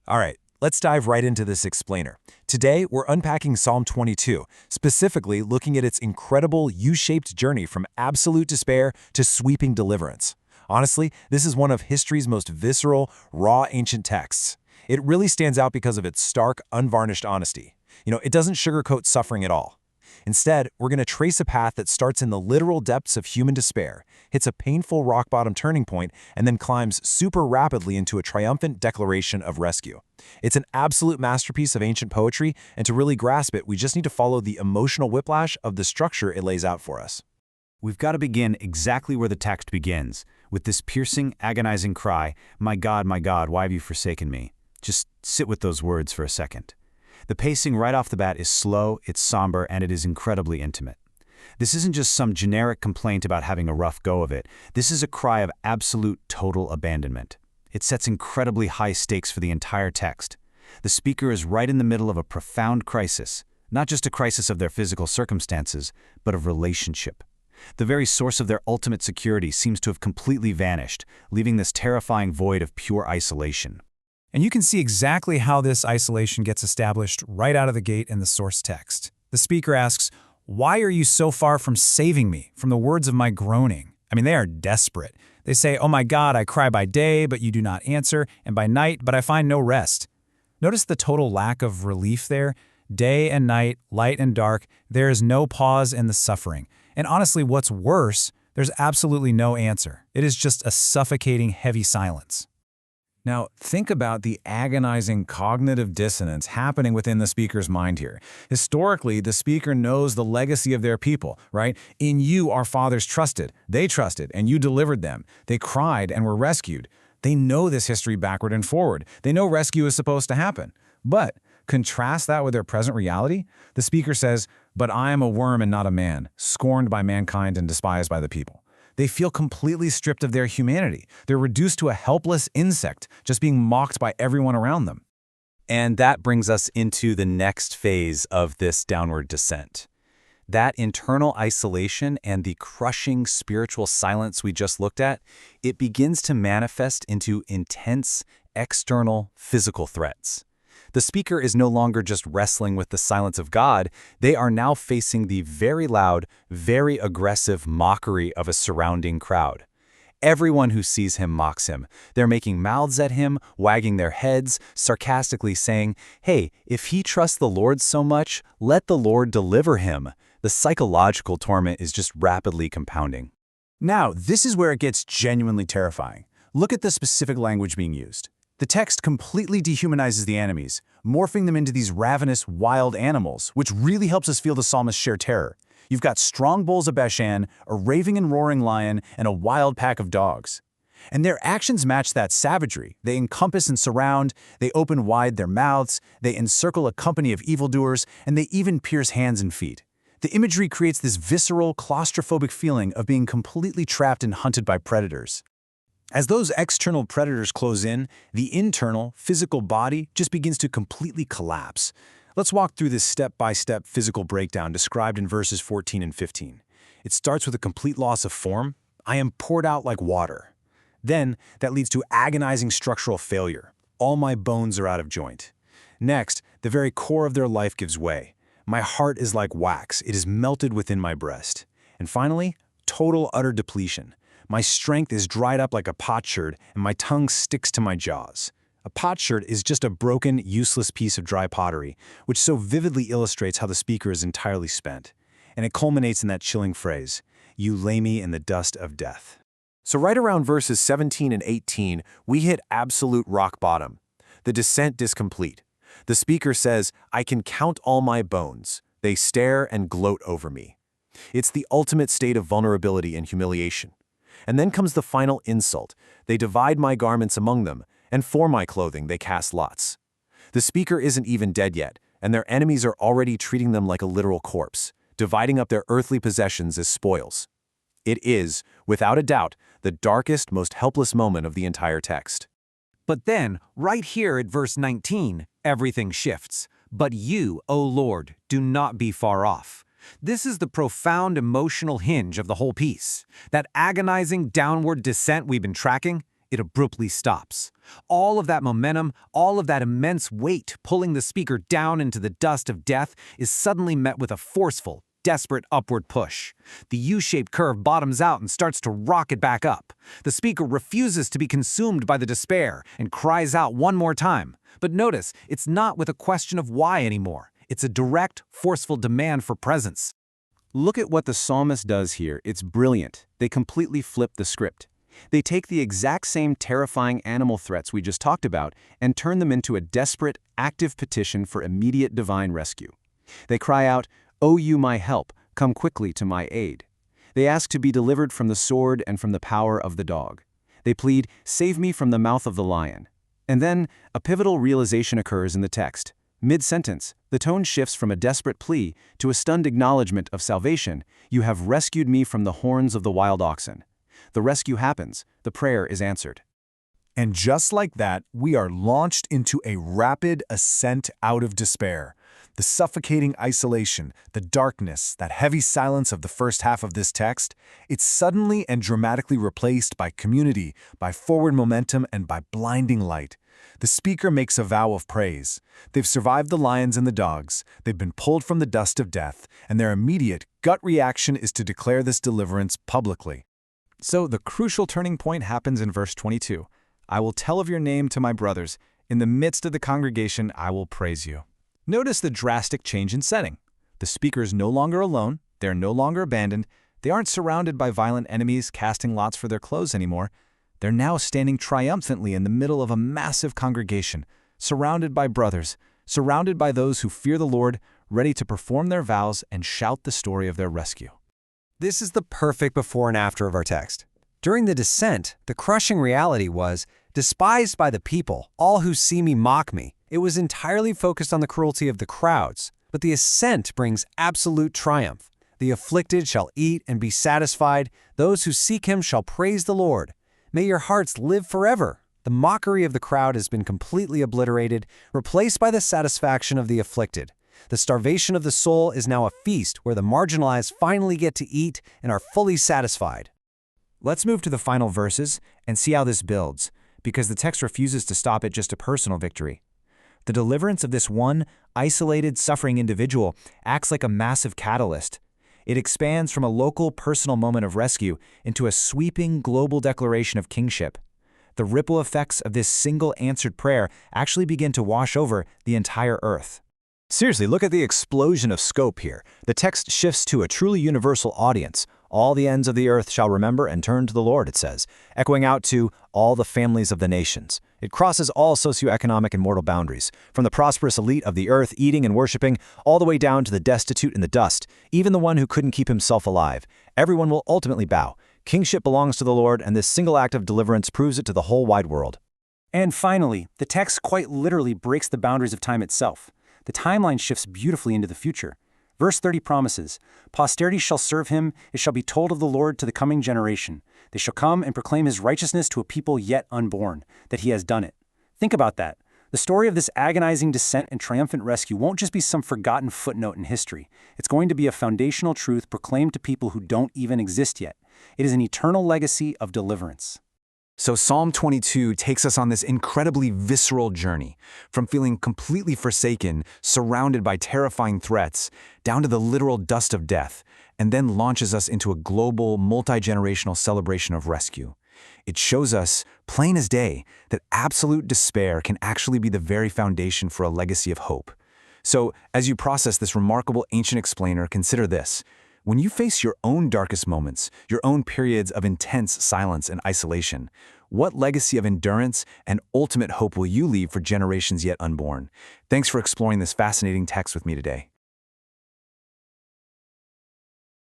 All right, let's dive right into this explainer. Today, we're unpacking Psalm 22, specifically looking at its incredible U-shaped journey from absolute despair to sweeping deliverance. Honestly, this is one of history's most visceral, raw ancient texts. It really stands out because of its stark, unvarnished honesty. It doesn't sugarcoat suffering at all. Instead, we're going to trace a path that starts in the literal depths of human despair, hits a painful rock-bottom turning point, and then climbs super rapidly into a triumphant declaration of rescue. It's an absolute masterpiece of ancient poetry, and to really grasp it, we just need to follow the emotional whiplash of the structure it lays out for us. We've got to begin exactly where the text begins, with this piercing, agonizing cry, my God, why have you forsaken me?" Just sit with those words for a second. The pacing right off the bat is slow, it's somber, and it is incredibly intimate. This isn't just some generic complaint about having a rough go of it. This is a cry of absolute, total abandonment. It sets incredibly high stakes for the entire text. The speaker is right in the middle of a profound crisis, not just a crisis of their physical circumstances, but of relationship. The very source of their ultimate security seems to have completely vanished, leaving this terrifying void of pure isolation. And you can see exactly how this isolation gets established right out of the gate in the source text. The speaker asks, "Why are you so far from saving me from the words of my groaning?" They are desperate. They say, "Oh my God, I cry by day, but you do not answer, and by night, but I find no rest." Notice the total lack of relief there. Day and night, light and dark, there is no pause in the suffering. And honestly, what's worse, there's absolutely no answer. It is just a suffocating, heavy silence. Now, think about the agonizing cognitive dissonance happening within the speaker's mind here. Historically, the speaker knows the legacy of their people, right? In you, our fathers trusted. They trusted, and you delivered them. They cried and were rescued. They know this history backward and forward. They know rescue is supposed to happen. But contrast that with their present reality. The speaker says, "But I am a worm and not a man, scorned by mankind and despised by the people." They feel completely stripped of their humanity. They're reduced to a helpless insect, just being mocked by everyone around them. And that brings us into the next phase of this downward descent. That internal isolation and the crushing spiritual silence we just looked at, it begins to manifest into intense, external, physical threats. The speaker is no longer just wrestling with the silence of God, they are now facing the very loud, very aggressive mockery of a surrounding crowd. Everyone who sees him mocks him. They're making mouths at him, wagging their heads, sarcastically saying, "Hey, if he trusts the Lord so much, let the Lord deliver him." The psychological torment is just rapidly compounding. Now, this is where it gets genuinely terrifying. Look at the specific language being used. The text completely dehumanizes the enemies, morphing them into these ravenous, wild animals, which really helps us feel the psalmist's sheer terror. You've got strong bulls of Bashan, a raving and roaring lion, and a wild pack of dogs. And their actions match that savagery. They encompass and surround, they open wide their mouths, they encircle a company of evildoers, and they even pierce hands and feet. The imagery creates this visceral, claustrophobic feeling of being completely trapped and hunted by predators. As those external predators close in, the internal, physical body just begins to completely collapse. Let's walk through this step-by-step physical breakdown described in verses 14 and 15. It starts with a complete loss of form. "I am poured out like water." Then, that leads to agonizing structural failure. "All my bones are out of joint." Next, the very core of their life gives way. "My heart is like wax. It is melted within my breast." And finally, total utter depletion. "My strength is dried up like a potsherd, and my tongue sticks to my jaws." A potsherd is just a broken, useless piece of dry pottery, which so vividly illustrates how the speaker is entirely spent. And it culminates in that chilling phrase, "You lay me in the dust of death." So right around verses 17 and 18, we hit absolute rock bottom. The descent is complete. The speaker says, "I can count all my bones. They stare and gloat over me." It's the ultimate state of vulnerability and humiliation. And then comes the final insult. "They divide my garments among them, and for my clothing they cast lots." The speaker isn't even dead yet, and their enemies are already treating them like a literal corpse, dividing up their earthly possessions as spoils. It is, without a doubt, the darkest, most helpless moment of the entire text. But then, right here at verse 19, everything shifts. "But you, O Lord, do not be far off." This is the profound emotional hinge of the whole piece. That agonizing downward descent we've been tracking, it abruptly stops. All of that momentum, all of that immense weight pulling the speaker down into the dust of death is suddenly met with a forceful, desperate upward push. The U-shaped curve bottoms out and starts to rocket back up. The speaker refuses to be consumed by the despair and cries out one more time. But notice, it's not with a question of why anymore. It's a direct, forceful demand for presence. Look at what the psalmist does here. It's brilliant. They completely flip the script. They take the exact same terrifying animal threats we just talked about and turn them into a desperate, active petition for immediate divine rescue. They cry out, "O you my help, come quickly to my aid." They ask to be delivered from the sword and from the power of the dog. They plead, "Save me from the mouth of the lion." And then, a pivotal realization occurs in the text. Mid-sentence, the tone shifts from a desperate plea to a stunned acknowledgement of salvation. "You have rescued me from the horns of the wild oxen." The rescue happens. The prayer is answered. And just like that, we are launched into a rapid ascent out of despair. The suffocating isolation, the darkness, that heavy silence of the first half of this text, it's suddenly and dramatically replaced by community, by forward momentum, and by blinding light. The speaker makes a vow of praise. They've survived the lions and the dogs, they've been pulled from the dust of death, and their immediate gut reaction is to declare this deliverance publicly. So the crucial turning point happens in verse 22. "I will tell of your name to my brothers. In the midst of the congregation, I will praise you." Notice the drastic change in setting. The speaker is no longer alone, they're no longer abandoned, they aren't surrounded by violent enemies casting lots for their clothes anymore. They're now standing triumphantly in the middle of a massive congregation, surrounded by brothers, surrounded by those who fear the Lord, ready to perform their vows and shout the story of their rescue. This is the perfect before and after of our text. During the descent, the crushing reality was, despised by the people, all who see me mock me. It was entirely focused on the cruelty of the crowds. But the ascent brings absolute triumph. The afflicted shall eat and be satisfied. Those who seek him shall praise the Lord. May your hearts live forever. The mockery of the crowd has been completely obliterated, replaced by the satisfaction of the afflicted. The starvation of the soul is now a feast where the marginalized finally get to eat and are fully satisfied. Let's move to the final verses and see how this builds, because the text refuses to stop at just a personal victory. The deliverance of this one, isolated, suffering individual acts like a massive catalyst. It expands from a local, personal moment of rescue into a sweeping, global declaration of kingship. The ripple effects of this single answered prayer actually begin to wash over the entire earth. Seriously, look at the explosion of scope here. The text shifts to a truly universal audience. All the ends of the earth shall remember and turn to the Lord, it says, echoing out to all the families of the nations. It crosses all socioeconomic and mortal boundaries, from the prosperous elite of the earth eating and worshiping, all the way down to the destitute in the dust, even the one who couldn't keep himself alive. Everyone will ultimately bow. Kingship belongs to the Lord, and this single act of deliverance proves it to the whole wide world. And finally, the text quite literally breaks the boundaries of time itself. The timeline shifts beautifully into the future. Verse 30 promises, "Posterity shall serve him, it shall be told of the Lord to the coming generation. They shall come and proclaim his righteousness to a people yet unborn, that he has done it." Think about that. The story of this agonizing descent and triumphant rescue won't just be some forgotten footnote in history. It's going to be a foundational truth proclaimed to people who don't even exist yet. It is an eternal legacy of deliverance. So Psalm 22 takes us on this incredibly visceral journey, from feeling completely forsaken, surrounded by terrifying threats, down to the literal dust of death, and then launches us into a global, multi-generational celebration of rescue. It shows us, plain as day, that absolute despair can actually be the very foundation for a legacy of hope. So, as you process this remarkable ancient explainer, consider this. When you face your own darkest moments, your own periods of intense silence and isolation, what legacy of endurance and ultimate hope will you leave for generations yet unborn? Thanks for exploring this fascinating text with me today.